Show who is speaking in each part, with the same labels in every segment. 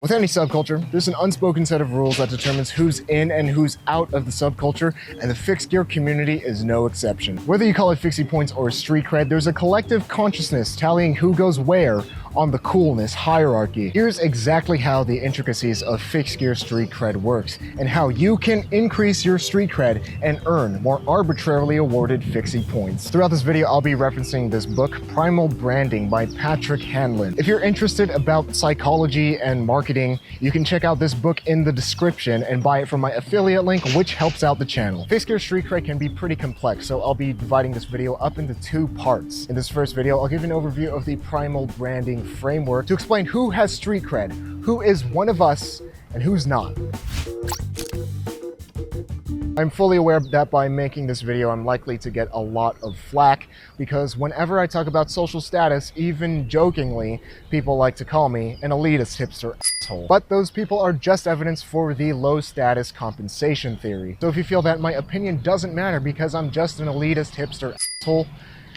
Speaker 1: With any subculture, there's an unspoken set of rules that determines who's in and who's out of the subculture, and the fixed gear community is no exception. Whether you call it fixie points or street cred, there's a collective consciousness tallying who goes where on the coolness hierarchy. Here's exactly how the intricacies of fixed gear street cred works, and how you can increase your street cred and earn more arbitrarily awarded fixie points. Throughout this video, I'll be referencing this book, Primal Branding by Hanlon. If you're interested about psychology and marketing, you can check out this book in the description and buy it from my affiliate link, which helps out the channel. Fixed gear street cred can be pretty complex, so I'll be dividing this video up into two parts. In this first video, I'll give an overview of the Primal Branding framework to explain who has street cred, who is one of us, and who's not. I'm fully aware that by making this video, I'm likely to get a lot of flack, because whenever I talk about social status, even jokingly, people like to call me an elitist hipster asshole. But those people are just evidence for the low status compensation theory. So if you feel that my opinion doesn't matter because I'm just an elitist hipster asshole,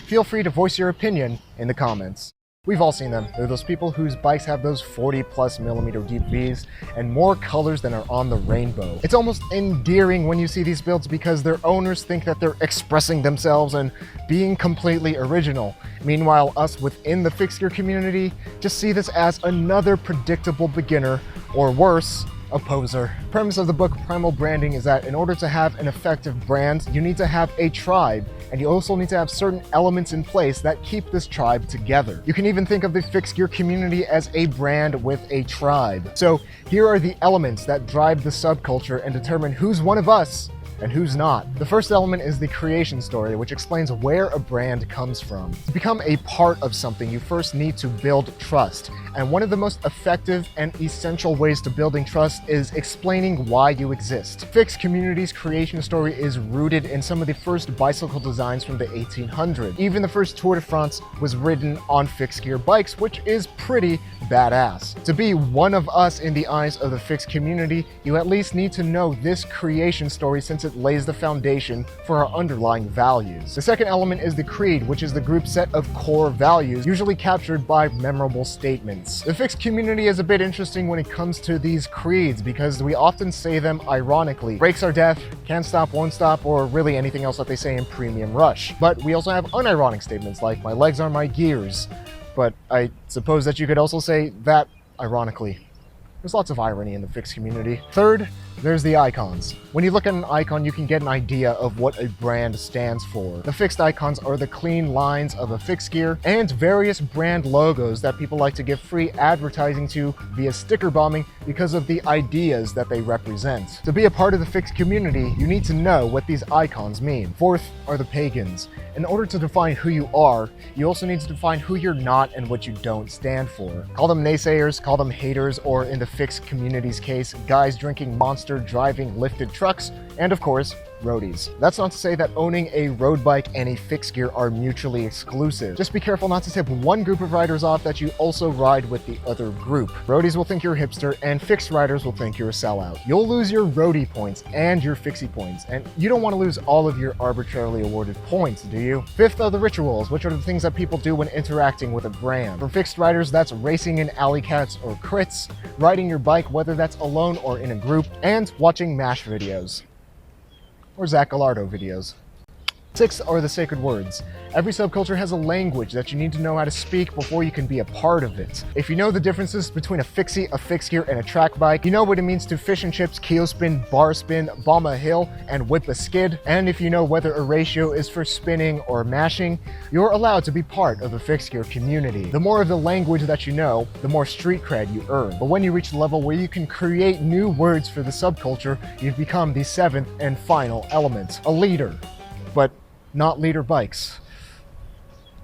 Speaker 1: feel free to voice your opinion in the comments. We've all seen them. They're those people whose bikes have those 40+ deep V's and more colors than are on the rainbow. It's almost endearing when you see these builds because their owners think that they're expressing themselves and being completely original. Meanwhile, us within the fixed gear community just see this as another predictable beginner, or worse, a poser. The premise of the book Primal Branding is that in order to have an effective brand, you need to have a tribe, and you also need to have certain elements in place that keep this tribe together. You can even think of the fixed gear community as a brand with a tribe. So here are the elements that drive the subculture and determine who's one of us and who's not. The first element is the creation story, which explains where a brand comes from. To become a part of something, you first need to build trust. And one of the most effective and essential ways to building trust is explaining why you exist. Fixed community's creation story is rooted in some of the first bicycle designs from the 1800s. Even the first Tour de France was ridden on fixed gear bikes, which is pretty badass. To be one of us in the eyes of the fixed community, you at least need to know this creation story, since it lays the foundation for our underlying values. The second element is the creed, which is the group set of core values, usually captured by memorable statements. The fixed community is a bit interesting when it comes to these creeds because we often say them ironically. Brakes are death, can't stop, won't stop, or really anything else that they say in Premium Rush. But we also have unironic statements like my legs are my gears. But I suppose that you could also say that ironically. There's lots of irony in the fixed community. Third, there's the icons. When you look at an icon, you can get an idea of what a brand stands for. The fixed icons are the clean lines of a fixed gear and various brand logos that people like to give free advertising to via sticker bombing because of the ideas that they represent. To be a part of the fixed community, you need to know what these icons mean. Fourth are the Pagans. In order to define who you are, you also need to define who you're not and what you don't stand for. Call them naysayers, call them haters, or in the fixed community's case, guys drinking Monster, driving lifted trucks, and of course, roadies. That's not to say that owning a road bike and a fixed gear are mutually exclusive. Just be careful not to tip one group of riders off that you also ride with the other group. Roadies will think you're a hipster, and fixed riders will think you're a sellout. You'll lose your roadie points and your fixie points, and you don't want to lose all of your arbitrarily awarded points, do you? Fifth are the rituals, which are the things that people do when interacting with a brand. For fixed riders, that's racing in alley cats or crits, riding your bike, whether that's alone or in a group, and watching MASH videos. Or Zach Gallardo videos. Six are the sacred words. Every subculture has a language that you need to know how to speak before you can be a part of it. If you know the differences between a fixie, a fixed gear, and a track bike, you know what it means to fish and chips, keel spin, bar spin, bomb a hill, and whip a skid. And if you know whether a ratio is for spinning or mashing, you're allowed to be part of the fixed gear community. The more of the language that you know, the more street cred you earn. But when you reach the level where you can create new words for the subculture, you've become the seventh and final element, a leader. But not leader bikes.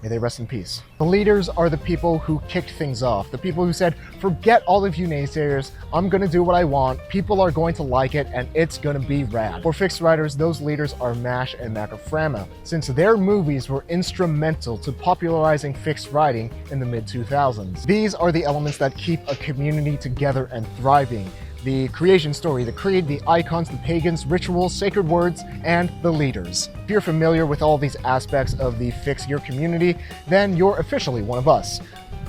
Speaker 1: May they rest in peace. The leaders are the people who kicked things off, the people who said, forget all of you naysayers, I'm gonna do what I want, people are going to like it, and it's gonna be rad. For fixed riders, those leaders are Mash and Macaframa, since their movies were instrumental to popularizing fixed riding in the mid-2000s. These are the elements that keep a community together and thriving. The creation story, the creed, the icons, the pagans, rituals, sacred words, and the leaders. If you're familiar with all these aspects of the fixed gear community, then you're officially one of us.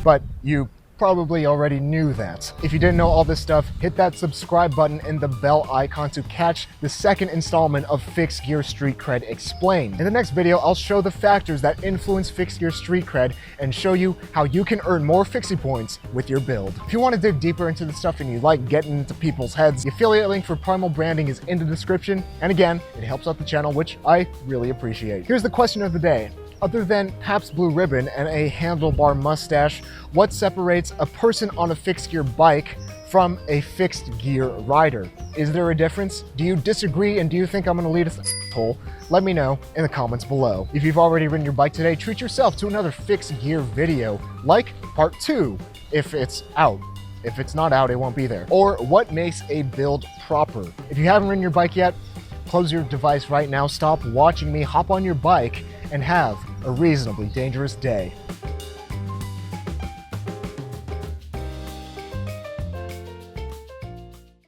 Speaker 1: But you probably already knew that. If you didn't know all this stuff, hit that subscribe button and the bell icon to catch the second installment of Fixed Gear Street Cred Explained. In the next video, I'll show the factors that influence Fixed Gear Street Cred and show you how you can earn more fixie points with your build. If you want to dig deeper into the stuff and you like getting into people's heads, the affiliate link for Primal Branding is in the description, and again, it helps out the channel, which I really appreciate. Here's the question of the day. Other than Pabst Blue Ribbon and a handlebar mustache, what separates a person on a fixed gear bike from a fixed gear rider? Is there a difference? Do you disagree, and do you think I'm gonna lead us hole? Let me know in the comments below. If you've already ridden your bike today, treat yourself to another fixed gear video, like part 2, if it's out. If it's not out, it won't be there. Or what makes a build proper? If you haven't ridden your bike yet, close your device right now, stop watching me, hop on your bike, and have a reasonably dangerous day.